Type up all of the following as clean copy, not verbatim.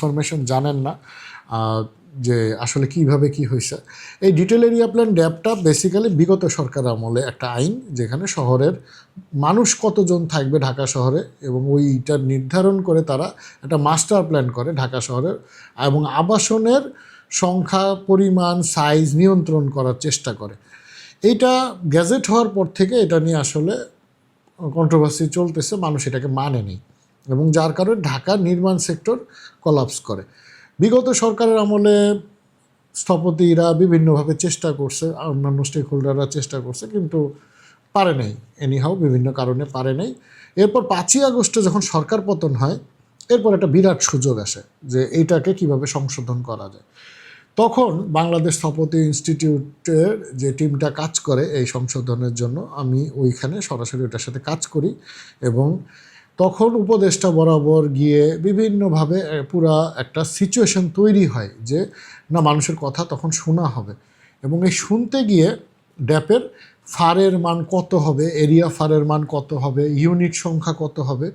Information জানেন না যে আসলে কিভাবে কি হয়েছে। এই ডিটেল এরিয়া প্ল্যান ড্যাবটা বেসিক্যালি বিগত সরকার আমলে একটা আইন, যেখানে শহরের মানুষ কতজন থাকবে ঢাকা শহরে, এবং ওইটা নির্ধারণ করে তারা একটা মাস্টার প্ল্যান করে ঢাকা শহরের, এবং আবাসনের সংখ্যা, পরিমাণ, সাইজ নিয়ন্ত্রণ করার চেষ্টা করে। এইটা গ্যাজেট হওয়ার পর থেকে এটা নিয়ে আসলে কন্ট্রোভার্সি চলতেছে, মানুষ এটাকে মানেনি, এবং যার কারণে ঢাকার নির্মাণ সেক্টর কলাপস করে। বিগত সরকারের আমলে স্থপতিরা বিভিন্নভাবে চেষ্টা করছে, অন্যান্য স্টেক হোল্ডাররা চেষ্টা করছে, কিন্তু পারে নাই, এনিহাও বিভিন্ন কারণে পারে নাই। এরপর 5ই আগস্টে যখন সরকার পতন হয়, এরপর একটা বিরাট সুযোগ আসে যে এইটাকে কিভাবে সংশোধন করা যায়। তখন বাংলাদেশ স্থপতি ইনস্টিটিউটের যে টিমটা কাজ করে এই সংশোধনের জন্য, আমি ওইখানে সরাসরি ওটার সাথে কাজ করি, এবং তখন উপদেষ্টা বরাবর গিয়ে বিভিন্নভাবে পুরা একটা সিচুয়েশন তৈরি হয় যে না, মানুষের কথা তখন শোনা হবে, এবং এই শুনতে গিয়ে ড্যাপের ফারের মান কত হবে, এরিয়া ফারের মান কত হবে, ইউনিট সংখ্যা কত হবে,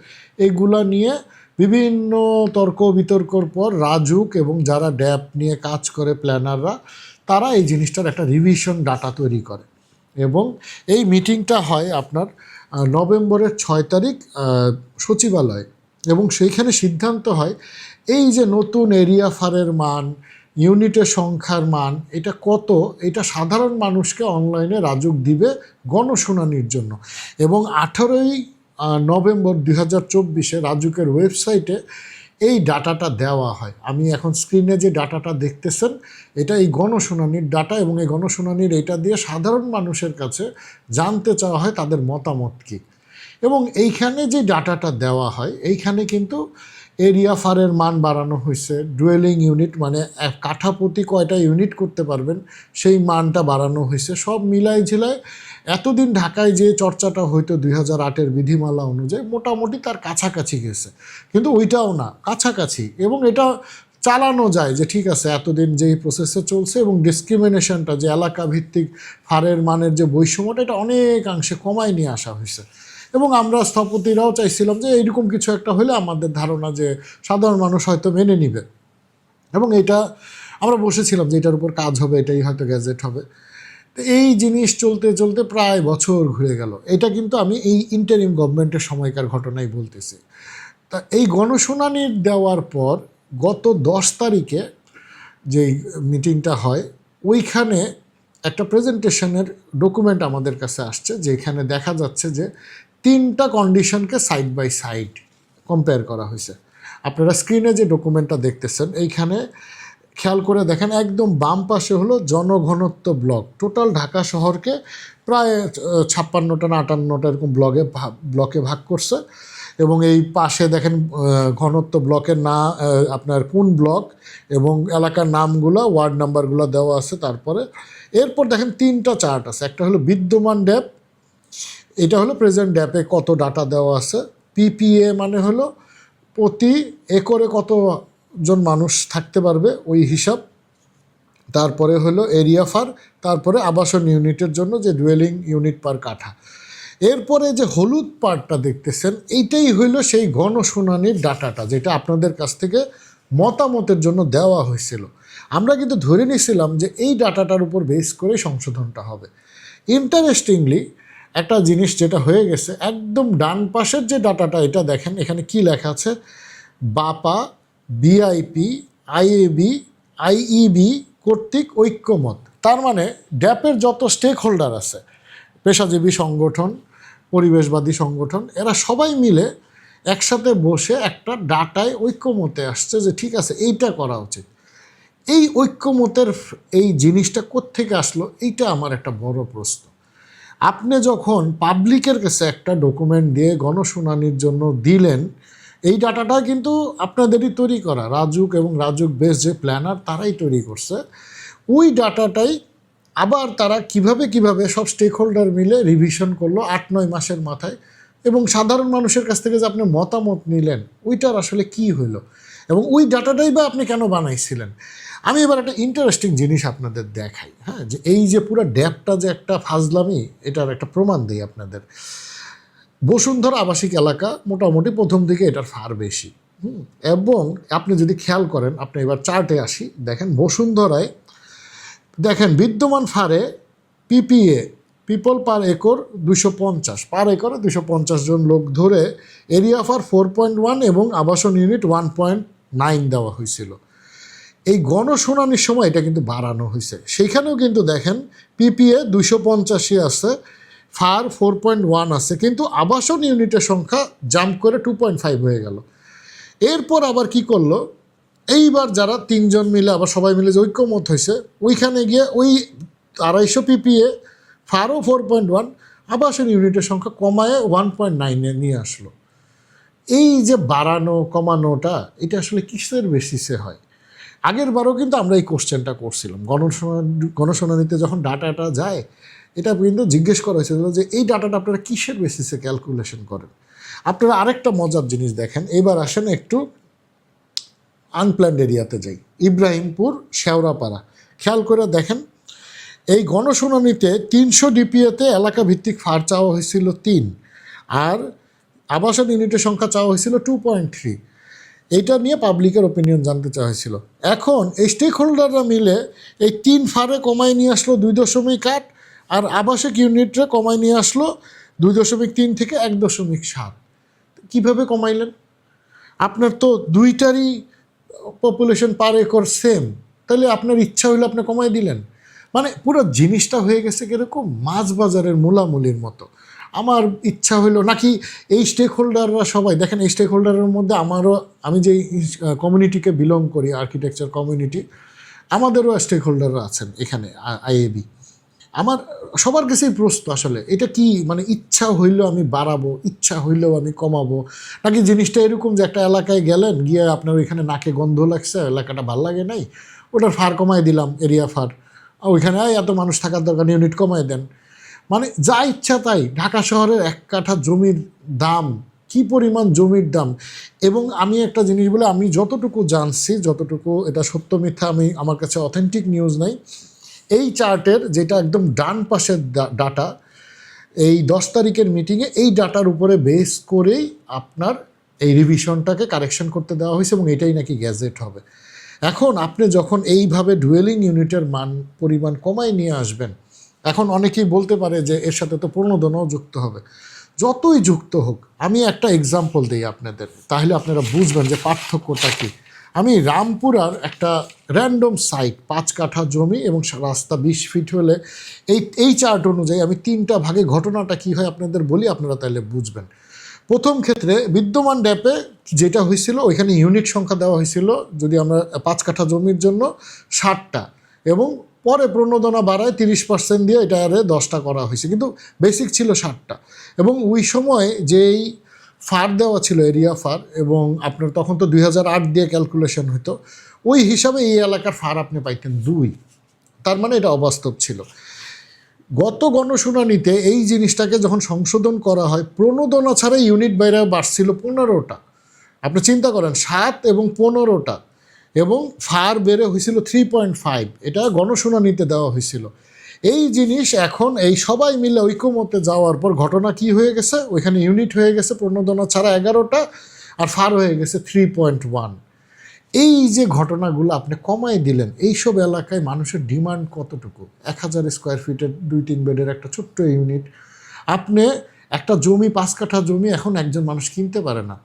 এইগুলা নিয়ে বিভিন্ন তর্ক বিতর্কর পর রাজুক এবং যারা ড্যাপ নিয়ে কাজ করে প্ল্যানাররা, তারা এই জিনিসটার একটা রিভিশন ডাটা তৈরি করে। এবং এই মিটিংটা হয় আপনার নভেম্বরের 6 তারিখ সচিবালয়ে, এবং সেইখানে সিদ্ধান্ত হয় এই যে নতুন এরিয়া ফারের মান, ইউনিটের সংখ্যার মান, এটা কত, এটা সাধারণ মানুষকে অনলাইনে রাজুক দিবে গণশুনানির জন্য। এবং 18ই নভেম্বর 2024 রাজুকের ওয়েবসাইটে এই ডাটাটা দেওয়া হয়। আমি এখন স্ক্রিনে যে ডাটাটা দেখতেছেন, এটা এই গণশুনানির ডাটা, এবং এই গণশুনানির এটা দিয়ে সাধারণ মানুষের কাছে জানতে চাওয়া হয় তাদের মতামত কী। এবং এইখানে যে ডাটাটা দেওয়া হয়, এইখানে কিন্তু এরিয়া ফারের মান বাড়ানো হয়েছে, ডুয়েলিং ইউনিট মানে কাঠাপতি কয়টা ইউনিট করতে পারবেন সেই মানটা বাড়ানো হয়েছে। সব মিলাই ঝিলায় এতদিন ঢাকায় যে চর্চাটা হয়তো 2008-এর বিধিমালা অনুযায়ী মোটামুটি তার কাছাকাছি গেছে, কিন্তু ওইটাও না, কাছাকাছি। এবং এটা চালানো যায় যে ঠিক আছে, এতদিন যেই প্রসেসে চলছে, এবং ডিসক্রিমিনেশনটা যে এলাকা ভিত্তিক ফারের মানের যে বৈষম্যটা, এটা অনেকাংশে কমায় নিয়ে আসা হয়েছে। এবং আমরা স্থপতিরাও চাইছিলাম যে এইরকম কিছু একটা হলে আমাদের ধারণা যে সাধারণ মানুষ হয়তো মেনে নিবে, এবং এটা আমরা বসেছিলাম যে এটার উপর কাজ হবে, এটাই হয়তো গ্যাজেট হবে। তো এই জিনিস চলতে চলতে প্রায় বছর ঘুরে গেল। এটা কিন্তু আমি এই ইন্টারিম গভর্নমেন্টের সময়কার ঘটনাই বলতেছি। তা এই গণশুনানি দেওয়ার পর গত 10 তারিখে যেই মিটিংটা হয়, ওইখানে একটা প্রেজেন্টেশনের ডকুমেন্ট আমাদের কাছে আসছে, যেখানে দেখা যাচ্ছে যে 3টা কন্ডিশনকে সাইড বাই সাইড কম্পেয়ার করা হয়েছে। আপনারা স্ক্রিনে যে ডকুমেন্টটা দেখতেছেন, এইখানে খেয়াল করে দেখেন, একদম বাম পাশে হলো জনঘনত্ব ব্লক। টোটাল ঢাকা শহরকে প্রায় 56টা না 58টা এরকম ব্লকে ভাগ করছে, এবং এই পাশে দেখেন ঘনত্ব ব্লকের না আপনার কোন ব্লক এবং এলাকার নামগুলো, ওয়ার্ড নাম্বারগুলো দেওয়া আছে। তারপরে এরপর দেখেন 3টা চার্ট আছে, একটা হলো বিদ্যমান ড্যাপ, এটা হলো প্রেজেন্ট ড্যাপে কত ডাটা দেওয়া আছে, পিপিএ মানে হলো প্রতি একরে কতজন মানুষ থাকতে পারবে ওই হিসাব, তারপরে হলো এরিয়া ফার, তারপরে আবাসন ইউনিটের জন্য যে ডুয়েলিং ইউনিট পার কাঠা। এরপরে যে হলুদ পার্টটা দেখতেছেন, এইটাই হইল সেই গণশুনানির ডাটাটা, যেটা আপনাদের কাছ থেকে মতামতের জন্য দেওয়া হয়েছিল। আমরা কিন্তু ধরে নিয়েছিলাম যে এই ডাটাটার উপর বেস করে সংশোধনটা হবে। ইন্টারেস্টিংলি একটা জিনিস যেটা হয়ে গেছে, একদম ডান পাশের যে ডাটাটা, এটা দেখেন এখানে কি লেখা আছে, বাপা, বিআইপি, আইএবি, আইইবি কর্তৃক ঐক্যমত। তার মানে ড্যাপের যত স্টেক হোল্ডার আছে, পেশাজীবী সংগঠন, পরিবেশবাদী সংগঠন, এরা সবাই মিলে একসাথে বসে একটা ডাটায় ঐক্যমতে আসছে যে ঠিক আছে, এইটা করা উচিত। এই ঐক্যমতের এই জিনিসটা কোত্থেকে আসলো, এইটা আমার একটা বড় প্রশ্ন। আপনি যখন পাবলিকের কাছে একটা ডকুমেন্ট দিয়ে গণশুনানির জন্য দিলেন, এই ডাটাটা কিন্তু আপনাদেরই তৈরি করা, রাজুক এবং রাজুক বেস যে প্ল্যানার তারাই তৈরি করছে। ওই ডাটাটাই আবার তারা কিভাবে সব স্টেক হোল্ডার মিলে রিভিশন করলো 8-9 মাসের মাথায়, এবং সাধারণ মানুষের কাছ থেকে যে আপনি মতামত নিলেন, ওইটার আসলে কি হইলো, এবং ওই ডাটাটাই বা আপনি কেন বানাইছিলেন। আমি এবার একটা ইন্টারেস্টিং জিনিস আপনাদের দেখাই, হ্যাঁ, যে এই যে পুরো ড্যাপটা যে একটা ফাজলামি, এটার একটা প্রমাণ দিই আপনাদের। বসুন্ধরা আবাসিক এলাকা মোটামুটি প্রথম দিকে এটার ফার বেশি, এবং আপনি যদি খেয়াল করেন, আপনি এবার চার্টে আসি, দেখেন বসুন্ধরায় দেখেন বিদ্যমান ফারে পিপিএ পিপল পার একর 250, পার একরে 250 জন লোক ধরে এরিয়া ফার 4.1 এবং আবাসন ইউনিট 1.9 দেওয়া হয়েছিল। এই গণশুনানির সময় এটা কিন্তু বাড়ানো হয়েছে, সেইখানেও কিন্তু দেখেন পিপিএ 250 আছে, ফার 4.1 আছে, কিন্তু আবাসন ইউনিটের সংখ্যা জাম্প করে 2.5 হয়ে গেল। এরপর আবার কি করলো, এইবার যারা 3 জন মিলে আবার সবাই মিলে যে ঐক্যমত হয়েছে, ওইখানে গিয়ে ওই 250 পিপিএ ফারও 4.1 আবাসন ইউনিটের সংখ্যা কমায় 1.9-এ নিয়ে আসলো। এই যে বাড়ানো কমানোটা, এটা আসলে কিসের বেসিসে হয়? আগের বারও কিন্তু আমরা এই কোশ্চেনটা করছিলাম গণশুনানিতে যখন ডাটাটা যায়, এটা কিন্তু জিজ্ঞেস করা হয়েছিল যে এই ডাটাটা আপনারা কিসের বেসিসে ক্যালকুলেশন করেন। আপনারা আরেকটা মজার জিনিস দেখেন, এবার আসেন একটু আনপ্ল্যান্ড এরিয়াতে যাই, ইব্রাহিমপুর শেওড়াপাড়া। খেয়াল করে দেখেন, এই গণশুনানিতে 300 ডিপিএতে এলাকা ভিত্তিক ফার চাওয়া হয়েছিল 3, আর আবাসন ইউনিটের সংখ্যা চাওয়া হয়েছিল 2.3। এইটা নিয়ে পাবলিকের ওপিনিয়ন জানতে চাওয়া হয়েছিল। এখন এই স্টেক হোল্ডাররা মিলে এই 3 ফারে কমায় নিয়ে আসলো 2.8, আর আবাসিক ইউনিটে কমায় নিয়ে আসলো 2.3 থেকে 1.7। কীভাবে কমাইলেন? আপনার তো দুইটারই পপুলেশন পার একর সেম, তাহলে আপনার ইচ্ছা হইলে আপনি কমাই দিলেন। মানে পুরো জিনিসটা হয়ে গেছে কীরকম, মাছ বাজারের মূলামূলির মতো। আমার ইচ্ছা হইলো নাকি এই স্টেক হোল্ডাররা সবাই দেখেন, এই স্টেক হোল্ডারের মধ্যে আমি যে কমিউনিটিকে বিলং করি, আর্কিটেকচার কমিউনিটি, আমাদেরও স্টেক হোল্ডাররা আছেন এখানে আইএবি। আমার সবার কাছেই প্রশ্ন, আসলে এটা কি মানে ইচ্ছা হইলেও আমি বাড়াবো, ইচ্ছা হইলেও আমি কমাবো, নাকি জিনিসটা এরকম যে একটা এলাকায় গেলেন, গিয়ে আপনার ওইখানে নাকে গন্ধ লাগছে, এলাকাটা ভাল লাগে নাই, ওটার ফার কমাই দিলাম, এরিয়া ফার, ওইখানে এত মানুষ থাকার দরকার, ইউনিট কমাই দেন। মানে যা ইচ্ছা তাই। ঢাকা শহরের 1 কাঠা জমির দাম, কি পরিমাণ জমির দাম। এবং আমি একটা জিনিস বলে, আমি যতটুকু জানছি, যতটুকু এটা সত্য মিথ্যা আমার কাছে অথেন্টিক নিউজ নাই, এই চার্টের যেটা একদম ডান পাশের ডাটা, এই 10 তারিখের মিটিংয়ে এই ডাটার উপরে বেস করেই আপনার এই রিভিশনটাকে কারেকশন করতে দেওয়া হয়েছে, এবং এটাই নাকি গ্যাজেট হবে। এখন আপনি যখন এইভাবে ডুয়েলিং ইউনিটের পরিমাণ কমায় নিয়ে আসবেন, এখন অনেকেই বলতে পারে যে এর সাথে তো প্রণোদনাও যুক্ত হবে। যতই যুক্ত হোক, আমি একটা এক্সাম্পল দিই আপনাদের, তাহলে আপনারা বুঝবেন যে পার্থক্যটা কী। আমি রামপুরার একটা র্যান্ডম সাইট, 5 কাঠা জমি এবং রাস্তা 20 ফিট হলে এই চার্ট অনুযায়ী আমি 3টা ভাগে ঘটনাটা কী হয় আপনাদের বলি, আপনারা তাহলে বুঝবেন। প্রথম ক্ষেত্রে বিদ্যমান ড্যাপে যেটা হয়েছিল, ওইখানে ইউনিট সংখ্যা দেওয়া হয়েছিল, যদি আমরা 5 কাঠা জমির জন্য 60টা, এবং পরে প্রণোদনা বাড়ায় 30% দিয়ে এটা আরে 10টা করা হয়েছে, কিন্তু বেসিক ছিল 60টা। এবং ওই সময় যেই ফার দেওয়া ছিল, এরিয়া ফার, এবং আপনার তখন তো 2008 দিয়ে ক্যালকুলেশন হতো, ওই হিসাবে এই এলাকার ফার আপনি পাইতেন 2। তার মানে এটা অবাস্তব ছিল। গত গণশুনানিতে এই জিনিসটাকে যখন সংশোধন করা হয়, প্রণোদনা ছাড়া ইউনিট বাইরে বাড়ছিল 15টা। আপনি চিন্তা করেন, 7 এবং 15টা, এবং ফার বেড়ে হয়েছিল 3.5। এটা গণশুনানিতে দেওয়া হয়েছিল। এই জিনিস এখন এই সবাই মিলে ঐক্যমতে যাওয়ার পর ঘটনা কি হয়ে গেছে, ওইখানে ইউনিট হয়ে গেছে প্রণোদনা ছাড়া 11টা, আর ফার হয়ে গেছে 3.1। এই যে ঘটনাগুলো আপনি কমাই দিলেন, এইসব এলাকায় মানুষের ডিমান্ড কতটুকু? 1000 স্কোয়ার ফিটের 2-3 বেডের একটা ছোট্ট ইউনিট, আপনি একটা জমি 5 কাঠা জমি এখন একজন মানুষ কিনতে পারে না,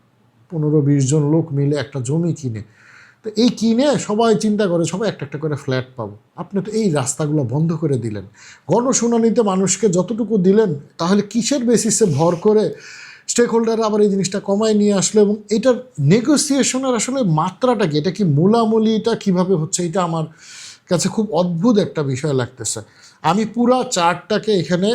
15-20 জন লোক মিলে একটা জমি কিনে। তো এই কিনে সবাই চিন্তা করে সবাই একটা একটা করে ফ্ল্যাট পাবো। আপনি তো এই রাস্তাগুলো বন্ধ করে দিলেন। গণশুনানিতে মানুষকে যতটুকু দিলেন, তাহলে কিসের বেসিসে ভর করে স্টেক হোল্ডাররা আবার এই জিনিসটা কমায় নিয়ে আসলো? এবং এটার নেগোসিয়েশনের আসলে মাত্রাটা কি, এটা কি মূলামূলিটা কীভাবে হচ্ছে, এটা আমার কাছে খুব অদ্ভুত একটা বিষয় লাগতেছে। আমি পুরা চার্টটাকে এখানে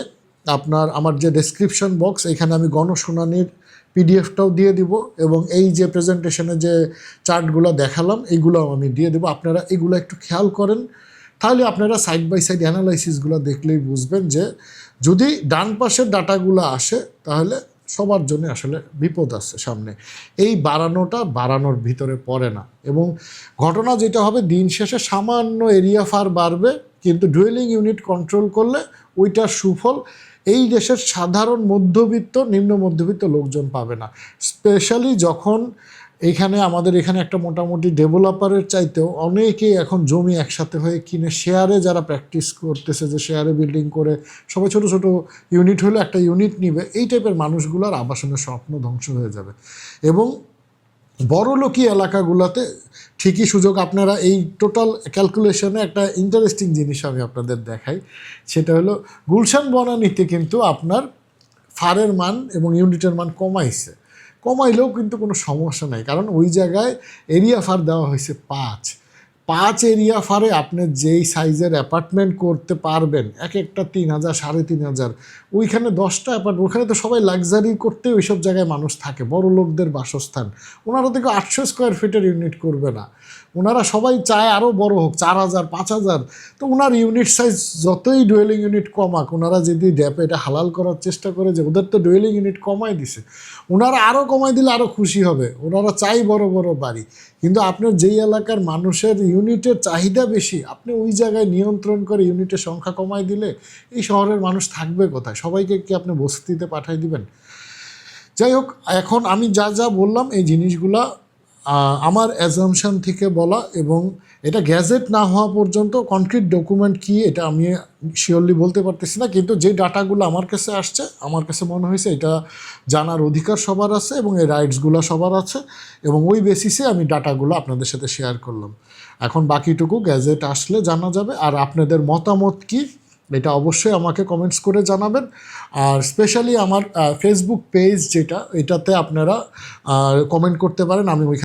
আমার যে ডেসক্রিপশন বক্স, এখানে আমি গণশুনানির পিডিএফটাও দিয়ে দিব, এবং এই যে প্রেজেন্টেশনে যে চার্টগুলো দেখালাম এইগুলোও আমি দিয়ে দেবো। আপনারা এগুলো একটু খেয়াল করেন, তাহলে আপনারা সাইড বাই সাইড অ্যানালাইসিসগুলো দেখলেই বুঝবেন যে যদি ডান পাশের ডাটাগুলো আসে, তাহলে সবার জন্য আসলে বিপদ আছে সামনে। এই বাড়ানোর ভিতরে পড়ে না, এবং ঘটনা যেটা হবে, দিন শেষে সামান্য এরিয়া ফার বাড়বে, কিন্তু ডুয়েলিং ইউনিট কন্ট্রোল করলে ওইটার সুফল এই দেশের সাধারণ মধ্যবিত্ত, নিম্ন মধ্যবিত্ত লোকজন পাবে না। স্পেশালি যখন এইখানে আমাদের এখানে একটা মোটামুটি ডেভেলপারের চাইতেও অনেকেই এখন জমি একসাথে হয়ে কিনে শেয়ারে যারা প্র্যাকটিস করতেছে, যে শেয়ারে বিল্ডিং করে সবাই ছোট ছোট ইউনিট হলে একটা ইউনিট নিবে, এই টাইপের মানুষগুলোর আবাসনের স্বপ্ন ধ্বংস হয়ে যাবে। এবং বড়লোকি এলাকাগুলোতে ঠিকই সুযোগ, আপনারা এই টোটাল ক্যালকুলেশনে একটা ইন্টারেস্টিং জিনিস আমি আপনাদের দেখাই, সেটা হলো গুলশান বনানীতে কিন্তু আপনার ফারের মান এবং ইউনিটের মান কমাইলেও কিন্তু কোনো সমস্যা নাই, কারণ ওই জায়গায় এরিয়া ফার দেওয়া হয়েছে 5 এরিয়া ফারে আপনি যেই সাইজের অ্যাপার্টমেন্ট করতে পারবেন, এক একটা 3,000 3,500, ওইখানে 10টা অ্যাপার্টমেন্ট, ওখানে তো সবাই লাক্সারি করতে ওইসব জায়গায় মানুষ থাকে, বড় লোকদের বাসস্থান। ওনারা থেকে 800 স্কোয়ার ফিটের ইউনিট করবে না, ওনারা সবাই চায় আরও বড় হোক, 4,000 5,000। তো ওনার ইউনিট সাইজ যতই ডুয়েলিং ইউনিট কমাক, ওনারা যদি ড্যাপে এটা হালাল করার চেষ্টা করে যে ওদের তো ডুয়েলিং ইউনিট কমাই দিছে, ওনারা আরও কমাই দিলে আরও খুশি হবে, ওনারা চাই বড় বড় বাড়ি। কিন্তু আপনার যেই এলাকার মানুষের ইউনিটের চাহিদা বেশি, আপনি ওই জায়গায় নিয়ন্ত্রণ করে ইউনিটের সংখ্যা কমাই দিলে এই শহরের মানুষ থাকবে কোথায়? সবাইকে কি আপনি বসতিতে পাঠাই দিবেন? যাই হোক, এখন আমি যা যা বললাম এই জিনিসগুলা আমার অ্যাজামশন থেকে বলা, এবং এটা গ্যাজেট না হওয়া পর্যন্ত কনক্রিট ডকুমেন্ট কি এটা আমি শিওরলি বলতে পারতেছি না, কিন্তু যে ডাটাগুলো আমার কাছে আসছে, আমার কাছে মনে হয়েছে এটা জানার অধিকার সবার আছে এবং এই রাইটসগুলো সবার আছে, এবং ওই বেসিসে আমি ডাটাগুলো আপনাদের সাথে শেয়ার করলাম। এখন বাকিটুকু গ্যাজেট আসলে জানা যাবে। আর আপনাদের মতামত কি এটা অবশ্যই আমাকে কমেন্টস করে জানাবেন। আর স্পেশালি আমার ফেসবুক পেজ যেটা, এটাতে আপনারা কমেন্ট করতে পারেন, আমি ওইখানে